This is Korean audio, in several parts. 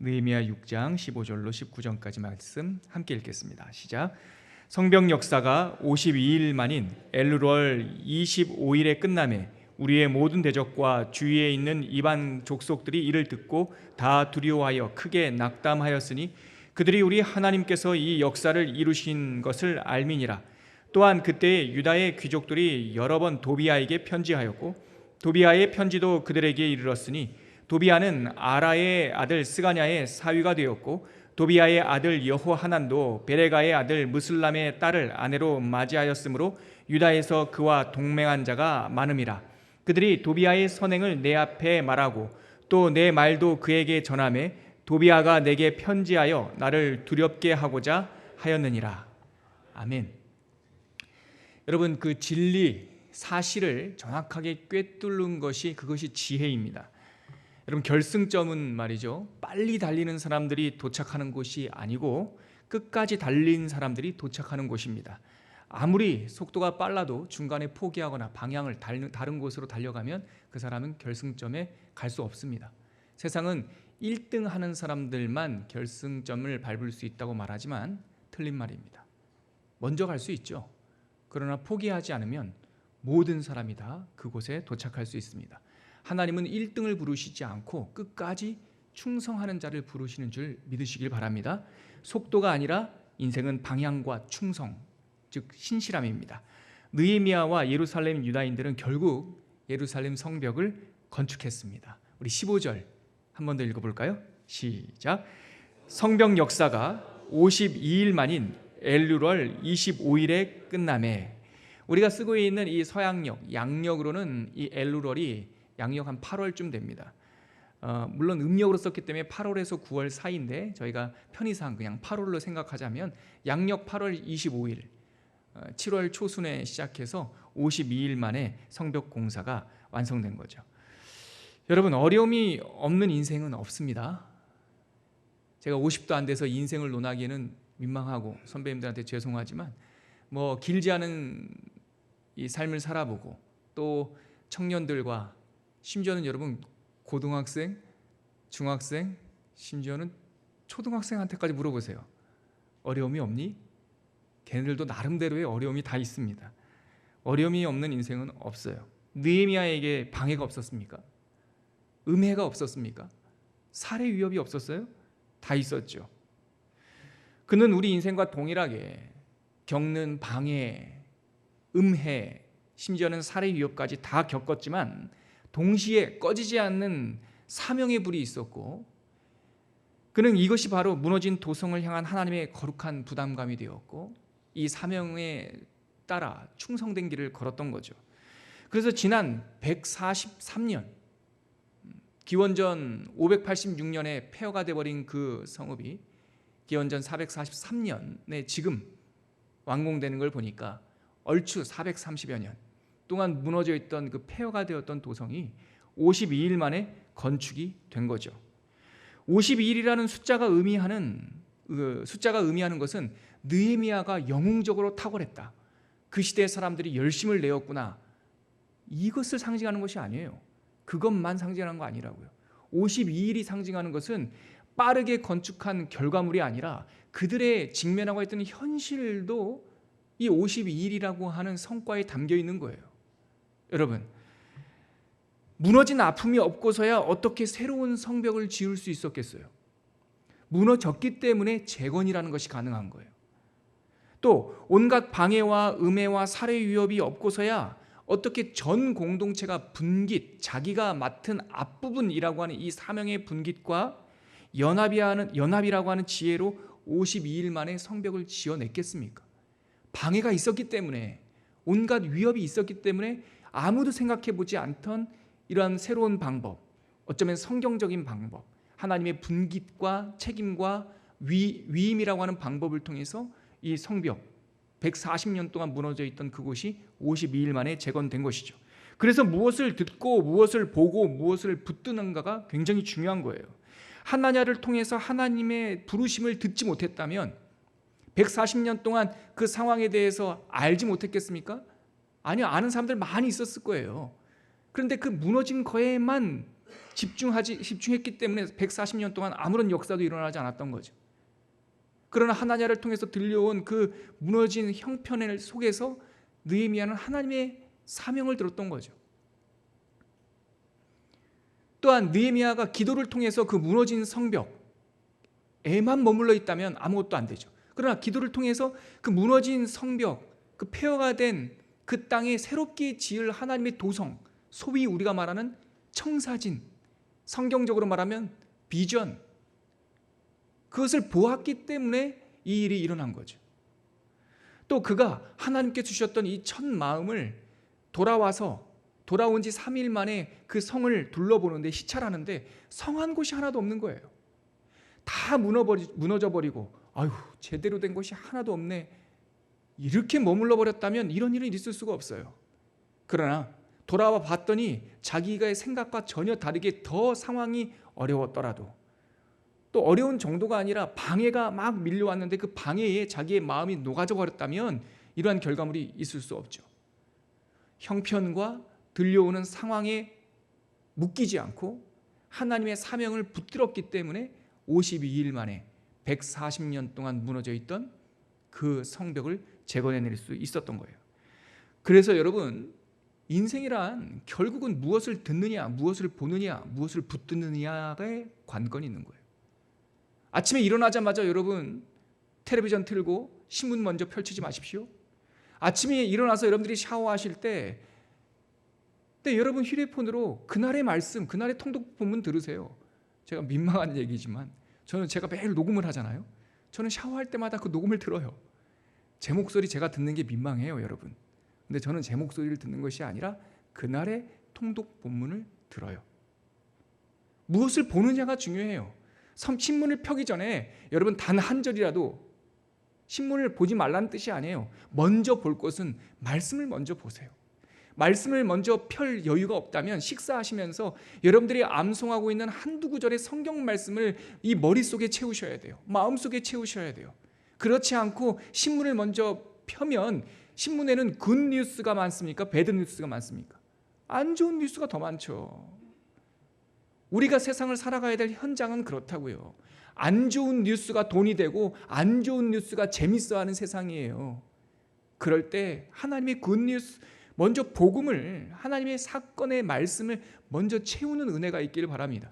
느헤미야 6장 15절로 19절까지 말씀 함께 읽겠습니다. 시작. 성벽 역사가 52일 만인 엘루월 25일에 끝남에 우리의 모든 대적과 주위에 있는 이방 족속들이 이를 듣고 다 두려워하여 크게 낙담하였으니 그들이 우리 하나님께서 이 역사를 이루신 것을 알미니라. 또한 그때 유다의 귀족들이 여러 번 도비아에게 편지하였고 도비아의 편지도 그들에게 이르렀으니 도비아는 아라의 아들 스가냐의 사위가 되었고 도비아의 아들 여호하난도 베레가의 아들 무슬람의 딸을 아내로 맞이하였으므로 유다에서 그와 동맹한 자가 많음이라. 그들이 도비아의 선행을 내 앞에 말하고 또 내 말도 그에게 전하매 도비아가 내게 편지하여 나를 두렵게 하고자 하였느니라. 아멘. 여러분, 그 진리, 사실을 정확하게 꿰뚫는 것이 그것이 지혜입니다. 여러분, 결승점은 말이죠, 빨리 달리는 사람들이 도착하는 곳이 아니고 끝까지 달린 사람들이 도착하는 곳입니다. 아무리 속도가 빨라도 중간에 포기하거나 방향을 다른 곳으로 달려가면 그 사람은 결승점에 갈 수 없습니다. 세상은 1등 하는 사람들만 결승점을 밟을 수 있다고 말하지만 틀린 말입니다. 먼저 갈 수 있죠. 그러나 포기하지 않으면 모든 사람이 다 그곳에 도착할 수 있습니다. 하나님은 1등을 부르시지 않고 끝까지 충성하는 자를 부르시는 줄 믿으시길 바랍니다. 속도가 아니라 인생은 방향과 충성, 즉 신실함입니다. 느헤미야와 예루살렘 유다인들은 결국 예루살렘 성벽을 건축했습니다. 우리 15절 한 번 더 읽어볼까요? 시작. 성벽 역사가 52일 만인 엘루월 25일에 끝남에. 우리가 쓰고 있는 이 서양력, 양력으로는 이 엘루월이 양력 한 8월쯤 됩니다. 물론 음력으로 썼기 때문에 8월에서 9월 사이인데 저희가 편의상 그냥 8월로 생각하자면 양력 8월 25일, 7월 초순에 시작해서 52일 만에 성벽 공사가 완성된 거죠. 여러분, 어려움이 없는 인생은 없습니다. 제가 50도 안 돼서 인생을 논하기에는 민망하고 선배님들한테 죄송하지만 길지 않은 이 삶을 살아보고 또 청년들과 심지어는 여러분 고등학생, 중학생, 심지어는 초등학생한테까지 물어보세요. 어려움이 없니? 걔네들도 나름대로의 어려움이 다 있습니다. 어려움이 없는 인생은 없어요. 느헤미야에게 방해가 없었습니까? 음해가 없었습니까? 살해 위협이 없었어요? 다 있었죠. 그는 우리 인생과 동일하게 겪는 방해, 음해, 심지어는 살해 위협까지 다 겪었지만 동시에 꺼지지 않는 사명의 불이 있었고 그는 이것이 바로 무너진 도성을 향한 하나님의 거룩한 부담감이 되었고 이 사명에 따라 충성된 길을 걸었던 거죠. 그래서 지난 143년 기원전 586년에 폐허가 되어버린 그 성읍이 기원전 443년에 지금 완공되는 걸 보니까 얼추 430여 년 동안 무너져 있던 그 폐허가 되었던 도성이 52일 만에 건축이 된 거죠. 52일이라는 숫자가 의미하는 것은 느헤미야가 영웅적으로 탁월했다. 그 시대의 사람들이 열심을 내었구나. 이것을 상징하는 것이 아니에요. 그것만 상징하는 거 아니라고요. 52일이 상징하는 것은 빠르게 건축한 결과물이 아니라 그들의 직면하고 있던 현실도 이 52일이라고 하는 성과에 담겨 있는 거예요. 여러분, 무너진 아픔이 없고서야 어떻게 새로운 성벽을 지을 수 있었겠어요? 무너졌기 때문에 재건이라는 것이 가능한 거예요. 또 온갖 방해와 음해와 살해 위협이 없고서야 어떻게 전 공동체가 분깃, 자기가 맡은 앞부분이라고 하는 이 사명의 분깃과 연합이라고 하는 지혜로 52일 만에 성벽을 지어냈겠습니까? 방해가 있었기 때문에, 온갖 위협이 있었기 때문에 아무도 생각해보지 않던 이러한 새로운 방법, 어쩌면 성경적인 방법, 하나님의 분깃과 책임과 위임이라고 하는 방법을 통해서 이 성벽 140년 동안 무너져 있던 그곳이 52일 만에 재건된 것이죠. 그래서 무엇을 듣고 무엇을 보고 무엇을 붙드는가가 굉장히 중요한 거예요. 하나냐를 통해서 하나님의 부르심을 듣지 못했다면 140년 동안 그 상황에 대해서 알지 못했겠습니까? 아니요, 아는 사람들 많이 있었을 거예요. 그런데 그 무너진 거에만 집중했기 때문에 140년 동안 아무런 역사도 일어나지 않았던 거죠. 그러나 하나냐를 통해서 들려온 그 무너진 형편 속에서 느헤미야는 하나님의 사명을 들었던 거죠. 또한 느헤미야가 기도를 통해서 그 무너진 성벽에만 머물러 있다면 아무것도 안 되죠. 그러나 기도를 통해서 그 무너진 성벽, 그 폐허가 된 그 땅에 새롭게 지을 하나님의 도성, 소위 우리가 말하는 청사진, 성경적으로 말하면 비전, 그것을 보았기 때문에 이 일이 일어난 거죠. 또 그가 하나님께 주셨던 이 첫 마음을 돌아온 지 3일 만에 그 성을 둘러보는데, 시찰하는데 성 한 곳이 하나도 없는 거예요. 다 무너져 버리고 아유, 제대로 된 것이 하나도 없네, 이렇게 머물러 버렸다면 이런 일은 있을 수가 없어요. 그러나 돌아와 봤더니 자기가 생각과 전혀 다르게 더 상황이 어려웠더라도, 또 어려운 정도가 아니라 방해가 막 밀려왔는데 그 방해에 자기의 마음이 녹아져 버렸다면 이러한 결과물이 있을 수 없죠. 형편과 들려오는 상황에 묶이지 않고 하나님의 사명을 붙들었기 때문에 52일 만에 140년 동안 무너져 있던 그 성벽을 재건해낼 수 있었던 거예요. 그래서 여러분, 인생이란 결국은 무엇을 듣느냐, 무엇을 보느냐, 무엇을 붙드느냐에 관건이 있는 거예요. 아침에 일어나자마자 여러분 텔레비전 틀고 신문 먼저 펼치지 마십시오. 아침에 일어나서 여러분들이 샤워하실 때 여러분 휴대폰으로 그날의 말씀, 그날의 통독 본문 들으세요. 제가 민망한 얘기지만 제가 매일 녹음을 하잖아요. 저는 샤워할 때마다 그 녹음을 들어요. 제 목소리 제가 듣는 게 민망해요, 여러분. 근데 저는 제 목소리를 듣는 것이 아니라 그날의 통독 본문을 들어요. 무엇을 보느냐가 중요해요. 신문을 펴기 전에 여러분 단 한 절이라도, 신문을 보지 말라는 뜻이 아니에요. 먼저 볼 것은 말씀을 먼저 보세요. 말씀을 먼저 펼 여유가 없다면 식사하시면서 여러분들이 암송하고 있는 한두 구절의 성경 말씀을 이 머릿속에 채우셔야 돼요. 마음속에 채우셔야 돼요. 그렇지 않고 신문을 먼저 펴면 신문에는 굿 뉴스가 많습니까? 배드 뉴스가 많습니까? 안 좋은 뉴스가 더 많죠. 우리가 세상을 살아가야 될 현장은 그렇다고요. 안 좋은 뉴스가 돈이 되고 안 좋은 뉴스가 재밌어하는 세상이에요. 그럴 때 하나님의 굿 뉴스, 먼저 복음을, 하나님의 사건의 말씀을 먼저 채우는 은혜가 있기를 바랍니다.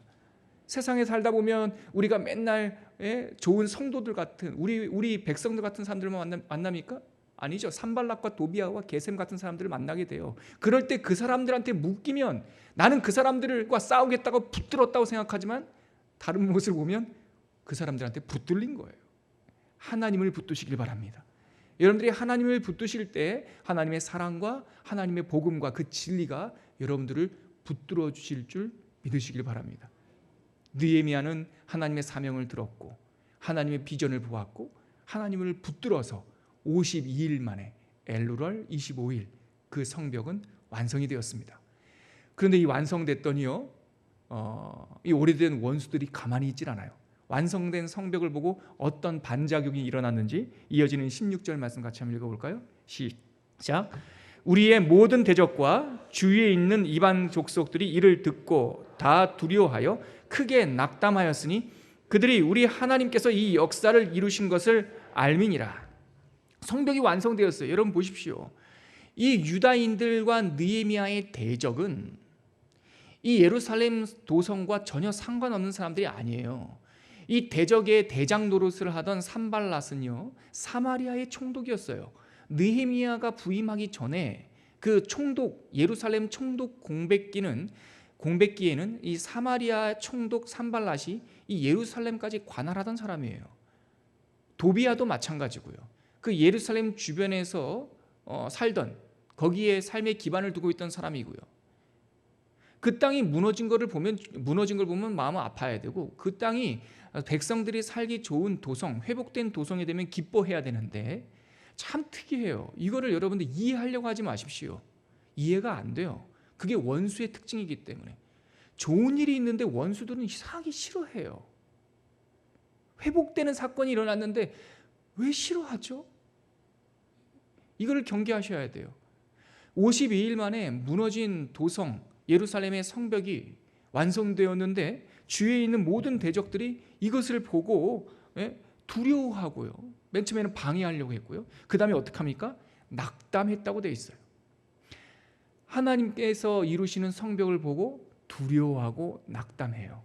세상에 살다 보면 우리가 맨날 좋은 성도들 같은 우리 백성들 같은 사람들만 만납니까? 아니죠. 산발락과 도비아와 게셈 같은 사람들을 만나게 돼요. 그럴 때 그 사람들한테 묶이면 나는 그 사람들과 싸우겠다고 붙들었다고 생각하지만 다른 모습을 보면 그 사람들한테 붙들린 거예요. 하나님을 붙드시길 바랍니다. 여러분들이 하나님을 붙드실 때 하나님의 사랑과 하나님의 복음과 그 진리가 여러분들을 붙들어 주실 줄 믿으시길 바랍니다. 느헤미야는 하나님의 사명을 들었고 하나님의 비전을 보았고 하나님을 붙들어서 52일 만에 엘루럴 25일 그 성벽은 완성이 되었습니다. 그런데 이 완성됐더니요, 이 오래된 원수들이 가만히 있질 않아요. 완성된 성벽을 보고 어떤 반작용이 일어났는지 이어지는 16절 말씀 같이 한번 읽어볼까요? 시작. 우리의 모든 대적과 주위에 있는 이방 족속들이 이를 듣고 다 두려워하여 크게 낙담하였으니 그들이 우리 하나님께서 이 역사를 이루신 것을 알미니라. 성벽이 완성되었어요. 여러분 보십시오. 이 유다인들과 느헤미야의 대적은 이 예루살렘 도성과 전혀 상관없는 사람들이 아니에요. 이 대적의 대장 노릇을 하던 산발랏은요, 사마리아의 총독이었어요. 느헤미야가 부임하기 전에 그 총독, 예루살렘 총독 공백기에는 이 사마리아 총독 산발랏이 이 예루살렘까지 관할하던 사람이에요. 도비아도 마찬가지고요. 그 예루살렘 주변에서 살던, 거기에 삶의 기반을 두고 있던 사람이고요. 그 땅이 무너진 걸 보면 마음은 아파야 되고, 그 땅이 백성들이 살기 좋은 도성, 회복된 도성이 되면 기뻐해야 되는데 참 특이해요. 이거를 여러분들 이해하려고 하지 마십시오. 이해가 안 돼요. 그게 원수의 특징이기 때문에. 좋은 일이 있는데 원수들은 이상하게 싫어해요. 회복되는 사건이 일어났는데 왜 싫어하죠? 이거를 경계하셔야 돼요. 52일 만에 무너진 도성 예루살렘의 성벽이 완성되었는데 주위에 있는 모든 대적들이 이것을 보고 두려워하고요. 맨 처음에는 방해하려고 했고요. 그 다음에 어떻게 합니까? 낙담했다고 되어 있어요. 하나님께서 이루시는 성벽을 보고 두려워하고 낙담해요.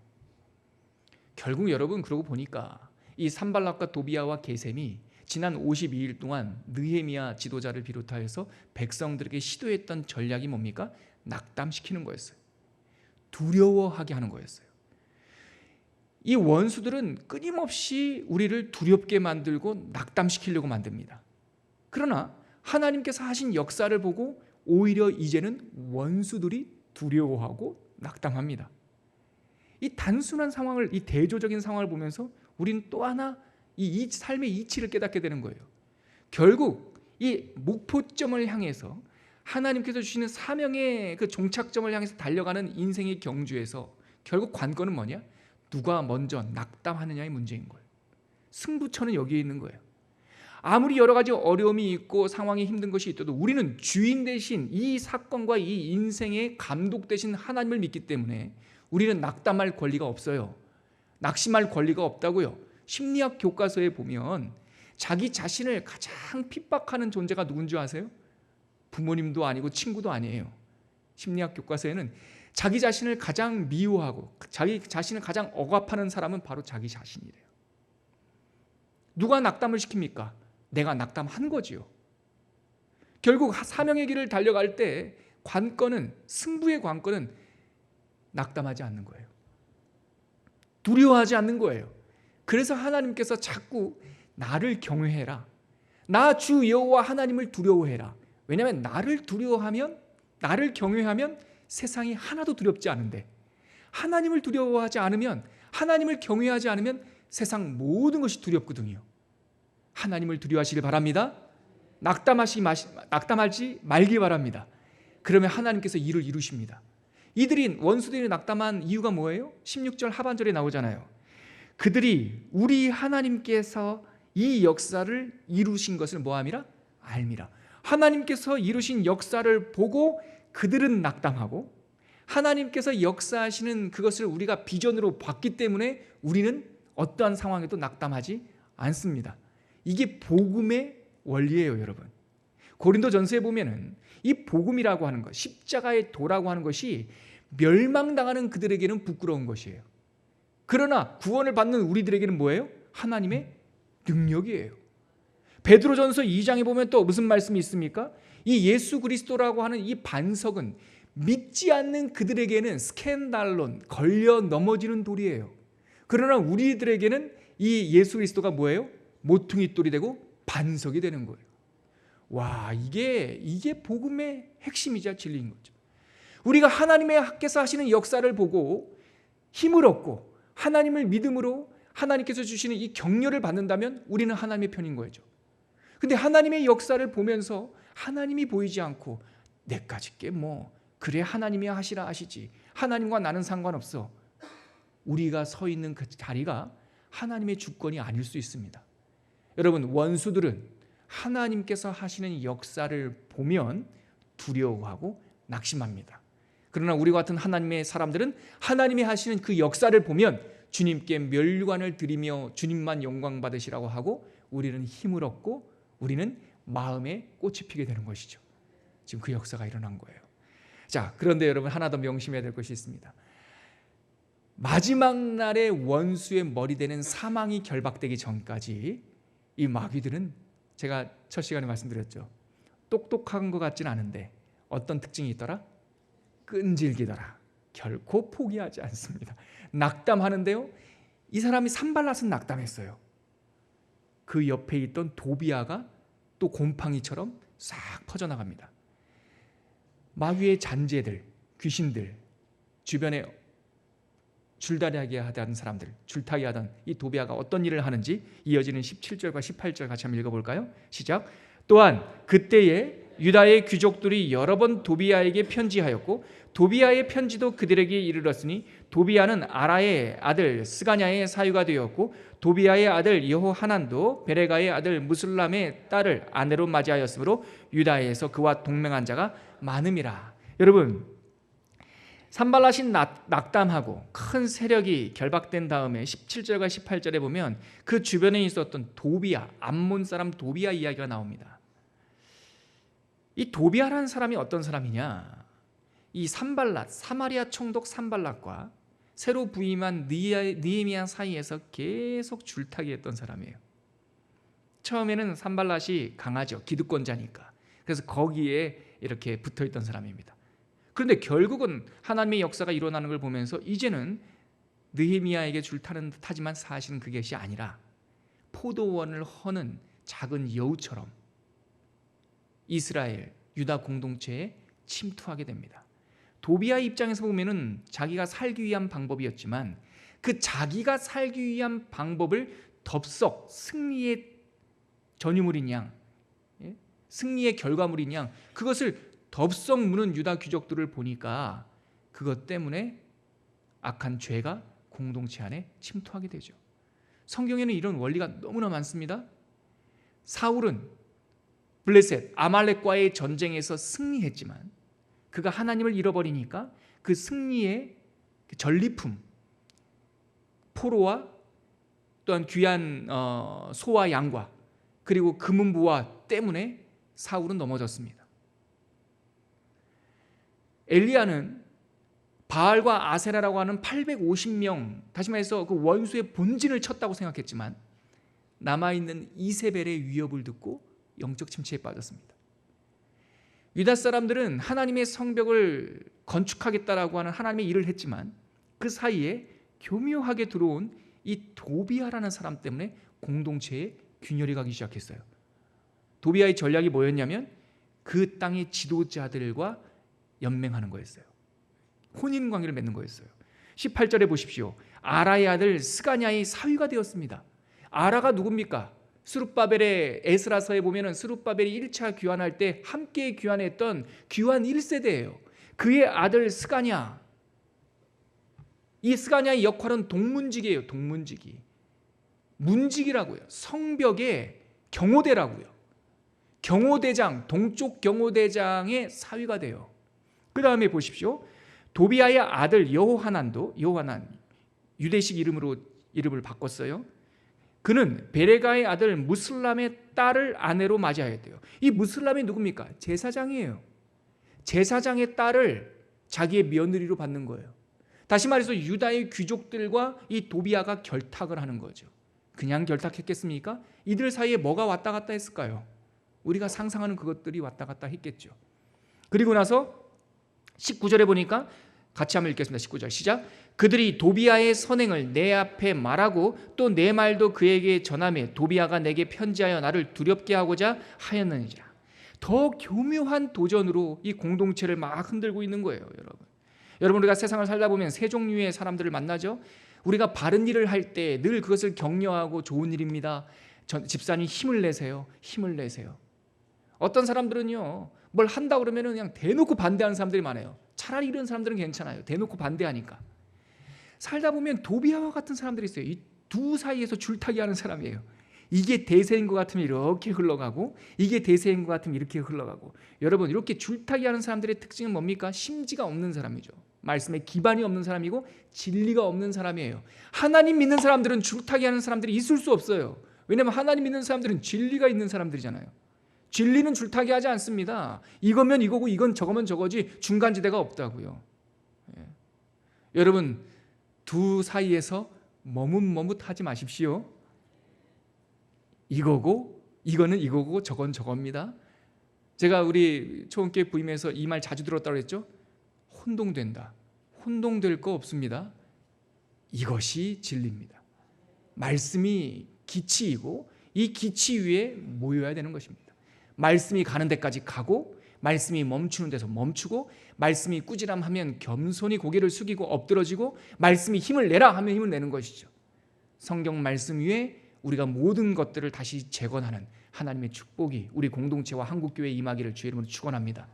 결국 여러분 그러고 보니까 이 산발락과 도비아와 게셈이 지난 52일 동안 느헤미야 지도자를 비롯하여서 백성들에게 시도했던 전략이 뭡니까? 낙담시키는 거였어요. 두려워하게 하는 거였어요. 이 원수들은 끊임없이 우리를 두렵게 만들고 낙담시키려고 만듭니다. 그러나 하나님께서 하신 역사를 보고 오히려 이제는 원수들이 두려워하고 낙담합니다. 이 단순한 상황을, 이 대조적인 상황을 보면서 우리는 또 하나 이 삶의 이치를 깨닫게 되는 거예요. 결국 이 목표점을 향해서 하나님께서 주시는 사명의 그 종착점을 향해서 달려가는 인생의 경주에서 결국 관건은 뭐냐? 누가 먼저 낙담하느냐의 문제인 거예요. 승부처는 여기에 있는 거예요. 아무리 여러 가지 어려움이 있고 상황이 힘든 것이 있어도 우리는 주인 대신 이 사건과 이 인생의 감독 대신 하나님을 믿기 때문에 우리는 낙담할 권리가 없어요. 낙심할 권리가 없다고요. 심리학 교과서에 보면 자기 자신을 가장 핍박하는 존재가 누군지 아세요? 부모님도 아니고 친구도 아니에요. 심리학 교과서에는 자기 자신을 가장 미워하고 자기 자신을 가장 억압하는 사람은 바로 자기 자신이래요. 누가 낙담을 시킵니까? 내가 낙담한 거지요. 결국 사명의 길을 달려갈 때 관건은, 승부의 관건은 낙담하지 않는 거예요. 두려워하지 않는 거예요. 그래서 하나님께서 자꾸 나를 경외해라. 나 주 여호와 하나님을 두려워해라. 왜냐하면 나를 두려워하면, 나를 경외하면 세상이 하나도 두렵지 않은데, 하나님을 두려워하지 않으면, 하나님을 경외하지 않으면 세상 모든 것이 두렵거든요. 하나님을 두려워하시길 바랍니다. 낙담하지 말기 바랍니다. 그러면 하나님께서 일을 이루십니다. 이들이, 원수들이 낙담한 이유가 뭐예요? 16절 하반절에 나오잖아요. 그들이 우리 하나님께서 이 역사를 이루신 것을 뭐함이라? 알미라. 하나님께서 이루신 역사를 보고 그들은 낙담하고, 하나님께서 역사하시는 그것을 우리가 비전으로 봤기 때문에 우리는 어떠한 상황에도 낙담하지 않습니다. 이게 복음의 원리예요, 여러분. 고린도전서에 보면은 이 복음이라고 하는 것, 십자가의 도라고 하는 것이 멸망당하는 그들에게는 부끄러운 것이에요. 그러나 구원을 받는 우리들에게는 뭐예요? 하나님의 능력이에요. 베드로전서 2장에 보면 또 무슨 말씀이 있습니까? 이 예수 그리스도라고 하는 이 반석은 믿지 않는 그들에게는 스캔달론, 걸려 넘어지는 돌이에요. 그러나 우리들에게는 이 예수 그리스도가 뭐예요? 모퉁이 돌이 되고 반석이 되는 거예요. 와, 이게 복음의 핵심이자 진리인 거죠. 우리가 하나님께서 하시는 역사를 보고 힘을 얻고 하나님을 믿음으로 하나님께서 주시는 이 격려를 받는다면 우리는 하나님의 편인 거죠. 근데 하나님의 역사를 보면서 하나님이 보이지 않고 내까짓 게 그래 하나님이 하시라 하시지, 하나님과 나는 상관없어, 우리가 서 있는 그 자리가 하나님의 주권이 아닐 수 있습니다. 여러분, 원수들은 하나님께서 하시는 역사를 보면 두려워하고 낙심합니다. 그러나 우리 같은 하나님의 사람들은 하나님이 하시는 그 역사를 보면 주님께 멸관을 드리며 주님만 영광 받으시라고 하고 우리는 힘을 얻고 우리는 마음에 꽃이 피게 되는 것이죠. 지금 그 역사가 일어난 거예요. 자, 그런데 여러분, 하나 더 명심해야 될 것이 있습니다. 마지막 날에 원수의 머리되는 사망이 결박되기 전까지 이 마귀들은, 제가 첫 시간에 말씀드렸죠, 똑똑한 것 같진 않은데 어떤 특징이 있더라? 끈질기더라. 결코 포기하지 않습니다. 낙담하는데요, 이 사람이 산발랏은 낙담했어요. 그 옆에 있던 도비아가 또 곰팡이처럼 싹 퍼져나갑니다. 마귀의 잔재들, 귀신들, 주변에 줄다리기 하던 사람들, 줄타기 하던 이 도비아가 어떤 일을 하는지 이어지는 17절과 18절 같이 한번 읽어볼까요? 시작. 또한 그때에 유다의 귀족들이 여러 번 도비아에게 편지하였고 도비아의 편지도 그들에게 이르렀으니 도비아는 아라의 아들 스가냐의 사유가 되었고 도비아의 아들 여호하난도 베레가의 아들 무슬람의 딸을 아내로 맞이하였으므로 유다에서 그와 동맹한 자가 많음이라. 여러분, 산발랏이 낙담하고 큰 세력이 결박된 다음에 17절과 18절에 보면 그 주변에 있었던 도비야, 암몬 사람 도비야 이야기가 나옵니다. 이 도비야라는 사람이 어떤 사람이냐? 이 산발랏, 사마리아 총독 산발랏과 새로 부임한 느헤미야 사이에서 계속 줄타기했던 사람이에요. 처음에는 산발랏이 강하죠. 기득권자니까. 그래서 거기에 이렇게 붙어있던 사람입니다. 그런데 결국은 하나님의 역사가 일어나는 걸 보면서 이제는 느헤미야에게 줄타는 듯하지만 사실은 그것이 아니라 포도원을 허는 작은 여우처럼 이스라엘, 유다 공동체에 침투하게 됩니다. 도비아의 입장에서 보면은 자기가 살기 위한 방법이었지만 그 자기가 살기 위한 방법을 덥석 승리의 전유물인 양, 승리의 결과물인 양, 그것을 덥석 무는 유다 귀족들을 보니까 그것 때문에 악한 죄가 공동체 안에 침투하게 되죠. 성경에는 이런 원리가 너무나 많습니다. 사울은 블레셋, 아말렉과의 전쟁에서 승리했지만 그가 하나님을 잃어버리니까 그 승리의 전리품, 포로와 또한 귀한 소와 양과 그리고 금은부와 때문에 사울은 넘어졌습니다. 엘리야는 바알과 아세라라고 하는 850명, 다시 말해서 그 원수의 본진을 쳤다고 생각했지만 남아있는 이세벨의 위협을 듣고 영적 침체에 빠졌습니다. 유다 사람들은 하나님의 성벽을 건축하겠다라고 하는 하나님의 일을 했지만 그 사이에 교묘하게 들어온 이 도비야라는 사람 때문에 공동체에 균열이 가기 시작했어요. 도비야의 전략이 뭐였냐면 그 땅의 지도자들과 연맹하는 거였어요. 혼인관계를 맺는 거였어요. 18절에 보십시오. 아라의 아들 스가냐의 사위가 되었습니다. 아라가 누굽니까? 스룹바벨의 에스라서에 보면 스룹바벨이 1차 귀환할 때 함께 귀환했던 귀환 1세대예요. 그의 아들 스가냐, 이 스가냐의 역할은 동문직이에요. 동문직이 문직이라고요. 성벽의 경호대라고요. 경호대장, 동쪽 경호대장의 사위가 돼요. 그 다음에 보십시오. 도비야의 아들 여호하난도, 여호하난 유대식 이름으로 이름을 바꿨어요. 그는 베레가의 아들 무슬람의 딸을 아내로 맞이하게 돼요. 이 무슬람이 누굽니까? 제사장이에요. 제사장의 딸을 자기의 며느리로 받는 거예요. 다시 말해서 유다의 귀족들과 이 도비야가 결탁을 하는 거죠. 그냥 결탁했겠습니까? 이들 사이에 뭐가 왔다 갔다 했을까요? 우리가 상상하는 그것들이 왔다 갔다 했겠죠. 그리고 나서 19절에 보니까 같이 한번 읽겠습니다. 19절 시작. 그들이 도비야의 선행을 내 앞에 말하고 또 내 말도 그에게 전하매 도비야가 내게 편지하여 나를 두렵게 하고자 하였느니라. 더 교묘한 도전으로 이 공동체를 막 흔들고 있는 거예요. 여러분 우리가 세상을 살다 보면 세 종류의 사람들을 만나죠. 우리가 바른 일을 할 때 늘 그것을 격려하고 좋은 일입니다. 집사님 힘을 내세요. 힘을 내세요. 어떤 사람들은요, 뭘 한다 그러면 그냥 대놓고 반대하는 사람들이 많아요. 차라리 이런 사람들은 괜찮아요. 대놓고 반대하니까. 살다 보면 도비야와 같은 사람들이 있어요. 이 두 사이에서 줄타기 하는 사람이에요. 이게 대세인 것 같으면 이렇게 흘러가고 이게 대세인 것 같으면 이렇게 흘러가고. 여러분 이렇게 줄타기 하는 사람들의 특징은 뭡니까? 심지가 없는 사람이죠. 말씀에 기반이 없는 사람이고 진리가 없는 사람이에요. 하나님 믿는 사람들은 줄타기 하는 사람들이 있을 수 없어요. 왜냐하면 하나님 믿는 사람들은 진리가 있는 사람들이잖아요. 진리는 줄타기 하지 않습니다. 이거면 이거고 이건 저거면 저거지 중간지대가 없다고요. 예. 여러분 두 사이에서 머뭇머뭇하지 마십시오. 이거고 이거는 이거고 저건 저겁니다. 제가 우리 초원교회 부임에서 이 말 자주 들었다고 했죠. 혼동된다. 혼동될 거 없습니다. 이것이 진리입니다. 말씀이 기치이고 이 기치 위에 모여야 되는 것입니다. 말씀이 가는 데까지 가고 말씀이 멈추는 데서 멈추고 말씀이 꾸지람하면 겸손히 고개를 숙이고 엎드러지고 말씀이 힘을 내라 하면 힘을 내는 것이죠. 성경 말씀 위에 우리가 모든 것들을 다시 재건하는 하나님의 축복이 우리 공동체와 한국교회에 임하기를 주의 이름으로 축원합니다.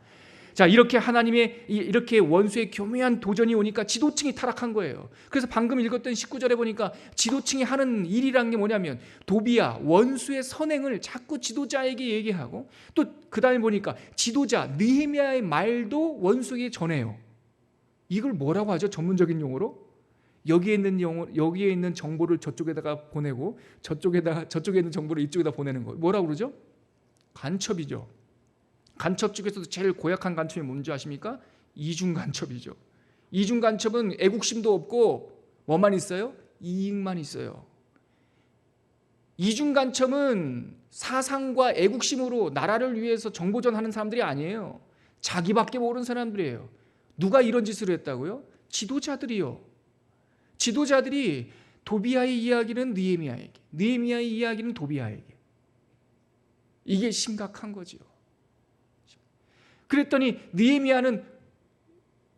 자, 이렇게 하나님의 이렇게 원수의 교묘한 도전이 오니까 지도층이 타락한 거예요. 그래서 방금 읽었던 19절에 보니까 지도층이 하는 일이란 게 뭐냐면 도비야 원수의 선행을 자꾸 지도자에게 얘기하고 또 그 다음에 보니까 지도자 느헤미야의 말도 원수에게 전해요. 이걸 뭐라고 하죠? 전문적인 용어로? 여기에 있는 정보를 저쪽에다가 보내고 저쪽에 있는 정보를 이쪽에다 보내는 거. 뭐라고 그러죠? 간첩이죠. 간첩 중에서도 제일 고약한 간첩이 뭔지 아십니까? 이중 간첩이죠. 이중 간첩은 애국심도 없고 뭐만 있어요? 이익만 있어요. 이중 간첩은 사상과 애국심으로 나라를 위해서 정보전하는 사람들이 아니에요. 자기밖에 모르는 사람들이에요. 누가 이런 짓을 했다고요? 지도자들이요. 지도자들이 도비아의 이야기는 느헤미야에게, 느헤미야의 이야기는 도비아에게. 이게 심각한 거지요. 그랬더니 느헤미야는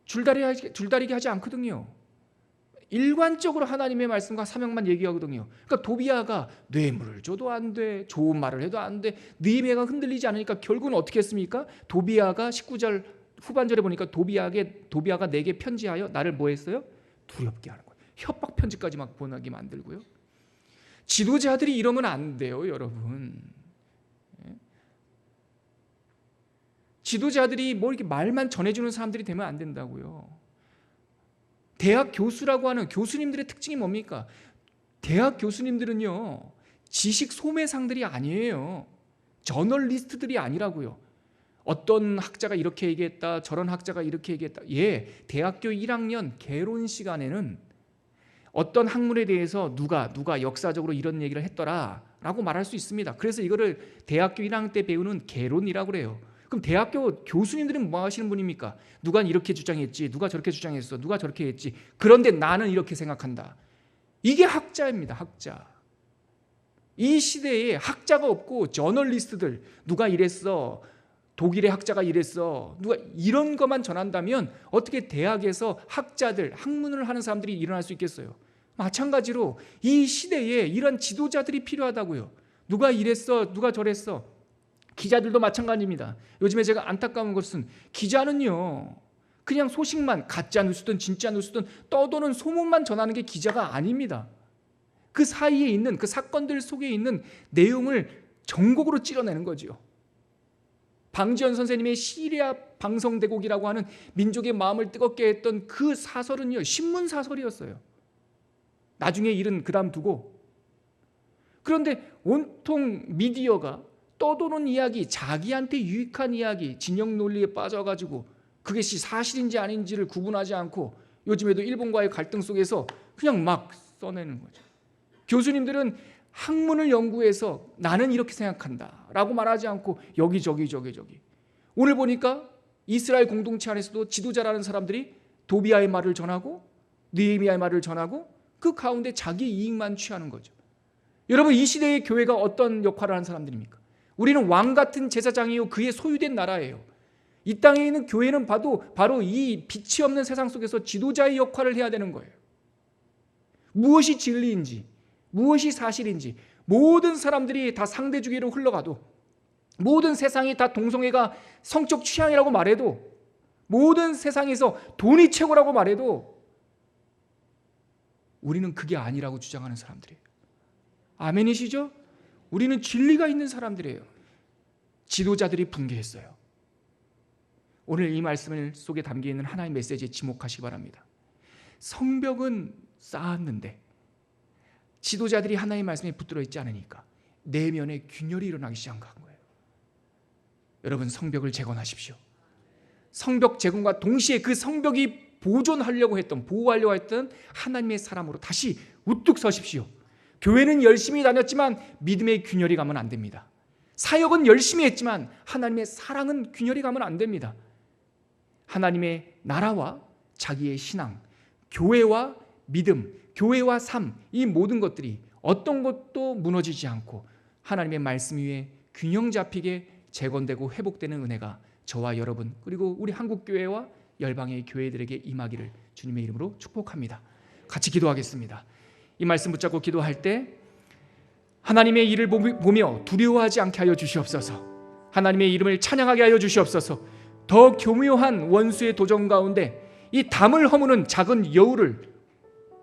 줄다리기 하지 않거든요. 일관적으로 하나님의 말씀과 사명만 얘기하거든요. 그러니까 도비아가 뇌물을 줘도 안 돼, 좋은 말을 해도 안 돼. 느헤미야가 흔들리지 않으니까 결국은 어떻게 했습니까? 도비아가 19절 후반절에 보니까 도비아가 내게 편지하여 나를 뭐 했어요? 두렵게 하는 거예요. 협박 편지까지 막 보내게 만들고요. 지도자들이 이러면 안 돼요, 여러분. 지도자들이 뭐 이렇게 말만 전해주는 사람들이 되면 안 된다고요. 대학 교수라고 하는 교수님들의 특징이 뭡니까? 대학 교수님들은요, 지식 소매상들이 아니에요. 저널리스트들이 아니라고요. 어떤 학자가 이렇게 얘기했다, 저런 학자가 이렇게 얘기했다. 대학교 1학년 개론 시간에는 어떤 학문에 대해서 누가 역사적으로 이런 얘기를 했더라 라고 말할 수 있습니다. 그래서 이거를 대학교 1학년 때 배우는 개론이라고 그래요. 그럼 대학교 교수님들은 뭐 하시는 분입니까? 누가 이렇게 주장했지, 누가 저렇게 주장했어, 누가 저렇게 했지. 그런데 나는 이렇게 생각한다. 이게 학자입니다. 학자. 이 시대에 학자가 없고 저널리스트들, 누가 이랬어, 독일의 학자가 이랬어, 누가 이런 것만 전한다면 어떻게 대학에서 학자들, 학문을 하는 사람들이 일어날 수 있겠어요? 마찬가지로 이 시대에 이런 지도자들이 필요하다고요. 누가 이랬어, 누가 저랬어. 기자들도 마찬가지입니다. 요즘에 제가 안타까운 것은 기자는요, 그냥 소식만, 가짜 뉴스든 진짜 뉴스든 떠도는 소문만 전하는 게 기자가 아닙니다. 그 사이에 있는, 그 사건들 속에 있는 내용을 전곡으로 찔러내는 거죠. 방지연 선생님의 시리아 방성대곡이라고 하는 민족의 마음을 뜨겁게 했던 그 사설은요, 신문 사설이었어요. 나중에 일은 그다음 두고. 그런데 온통 미디어가 떠도는 이야기, 자기한테 유익한 이야기, 진영 논리에 빠져가지고 그것이 사실인지 아닌지를 구분하지 않고 요즘에도 일본과의 갈등 속에서 그냥 막 써내는 거죠. 교수님들은 학문을 연구해서 나는 이렇게 생각한다 라고 말하지 않고 여기저기. 오늘 보니까 이스라엘 공동체 안에서도 지도자라는 사람들이 도비아의 말을 전하고 느헤미야의 말을 전하고 그 가운데 자기 이익만 취하는 거죠. 여러분, 이 시대의 교회가 어떤 역할을 하는 사람들입니까? 우리는 왕 같은 제사장이요, 그의 소유된 나라예요. 이 땅에 있는 교회는 바로 이 빛이 없는 세상 속에서 지도자의 역할을 해야 되는 거예요. 무엇이 진리인지, 무엇이 사실인지, 모든 사람들이 다 상대주의로 흘러가도, 모든 세상이 다 동성애가 성적 취향이라고 말해도, 모든 세상에서 돈이 최고라고 말해도 우리는 그게 아니라고 주장하는 사람들이에요. 아멘이시죠? 우리는 진리가 있는 사람들이에요. 지도자들이 붕괴했어요. 오늘 이 말씀 속에 담겨있는 하나의 메시지에 지목하시기 바랍니다. 성벽은 쌓았는데 지도자들이 하나의 말씀에 붙들어 있지 않으니까 내면에 균열이 일어나기 시작한 거예요. 여러분, 성벽을 재건하십시오. 성벽 재건과 동시에 그 성벽이 보호하려고 했던 하나님의 사람으로 다시 우뚝 서십시오. 교회는 열심히 다녔지만 믿음의 균열이 가면 안 됩니다. 사역은 열심히 했지만 하나님의 사랑은 균열이 가면 안 됩니다. 하나님의 나라와 자기의 신앙, 교회와 믿음, 교회와 삶, 이 모든 것들이 어떤 것도 무너지지 않고 하나님의 말씀 위에 균형 잡히게 재건되고 회복되는 은혜가 저와 여러분, 그리고 우리 한국교회와 열방의 교회들에게 임하기를 주님의 이름으로 축복합니다. 같이 기도하겠습니다. 이 말씀 붙잡고 기도할 때 하나님의 일을 보며 두려워하지 않게 하여 주시옵소서. 하나님의 이름을 찬양하게 하여 주시옵소서. 더 교묘한 원수의 도전 가운데 이 담을 허무는 작은 여우를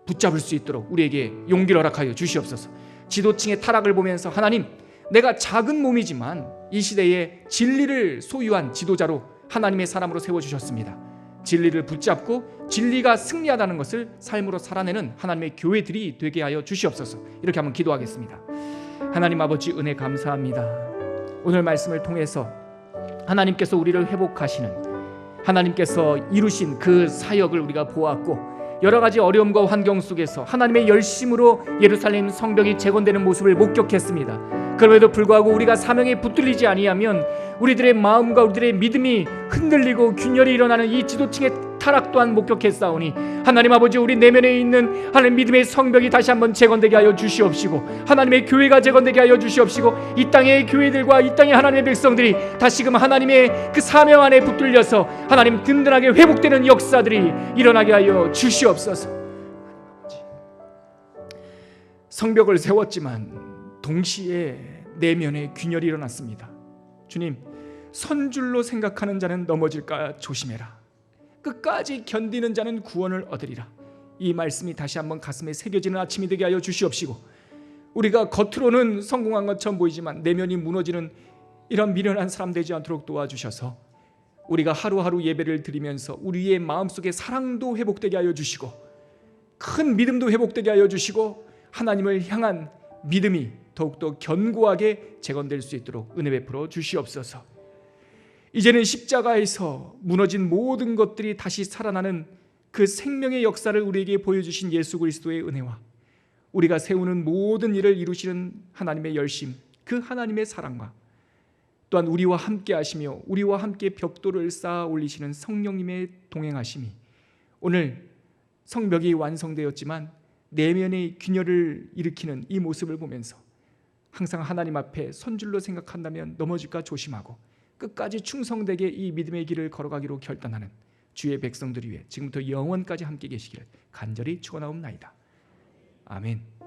붙잡을 수 있도록 우리에게 용기를 허락하여 주시옵소서. 지도층의 타락을 보면서 하나님, 내가 작은 몸이지만 이 시대에 진리를 소유한 지도자로 하나님의 사람으로 세워주셨습니다. 진리를 붙잡고 진리가 승리하다는 것을 삶으로 살아내는 하나님의 교회들이 되게 하여 주시옵소서. 이렇게 한번 기도하겠습니다. 하나님 아버지, 은혜 감사합니다. 오늘 말씀을 통해서 하나님께서 우리를 회복하시는, 하나님께서 이루신 그 사역을 우리가 보았고, 여러 가지 어려움과 환경 속에서 하나님의 열심으로 예루살렘 성벽이 재건되는 모습을 목격했습니다. 그럼에도 불구하고 우리가 사명에 붙들리지 아니하면 우리들의 마음과 우리들의 믿음이 흔들리고 균열이 일어나는 이 지도층의 타락 또한 목격했사오니, 하나님 아버지, 우리 내면에 있는 하나님 믿음의 성벽이 다시 한번 재건되게 하여 주시옵시고, 하나님의 교회가 재건되게 하여 주시옵시고, 이 땅의 교회들과 이 땅의 하나님의 백성들이 다시금 하나님의 그 사명 안에 붙들려서 하나님 든든하게 회복되는 역사들이 일어나게 하여 주시옵소서. 성벽을 세웠지만 동시에 내면에 균열이 일어났습니다. 주님, 선줄로 생각하는 자는 넘어질까 조심해라. 끝까지 견디는 자는 구원을 얻으리라. 이 말씀이 다시 한번 가슴에 새겨지는 아침이 되게 하여 주시옵시고, 우리가 겉으로는 성공한 것처럼 보이지만 내면이 무너지는 이런 미련한 사람 되지 않도록 도와주셔서, 우리가 하루하루 예배를 드리면서 우리의 마음속에 사랑도 회복되게 하여 주시고, 큰 믿음도 회복되게 하여 주시고, 하나님을 향한 믿음이 더욱더 견고하게 재건될 수 있도록 은혜 베풀어 주시옵소서. 이제는 십자가에서 무너진 모든 것들이 다시 살아나는 그 생명의 역사를 우리에게 보여주신 예수 그리스도의 은혜와 우리가 세우는 모든 일을 이루시는 하나님의 열심, 그 하나님의 사랑과 또한 우리와 함께 하시며 우리와 함께 벽돌을 쌓아 올리시는 성령님의 동행하심이 오늘 성벽이 완성되었지만 내면의 균열을 일으키는 이 모습을 보면서 항상 하나님 앞에 선줄로 생각한다면 넘어질까 조심하고 끝까지 충성되게 이 믿음의 길을 걸어가기로 결단하는 주의 백성들이 위해 지금부터 영원까지 함께 계시기를 간절히 축원하옵나이다. 아멘.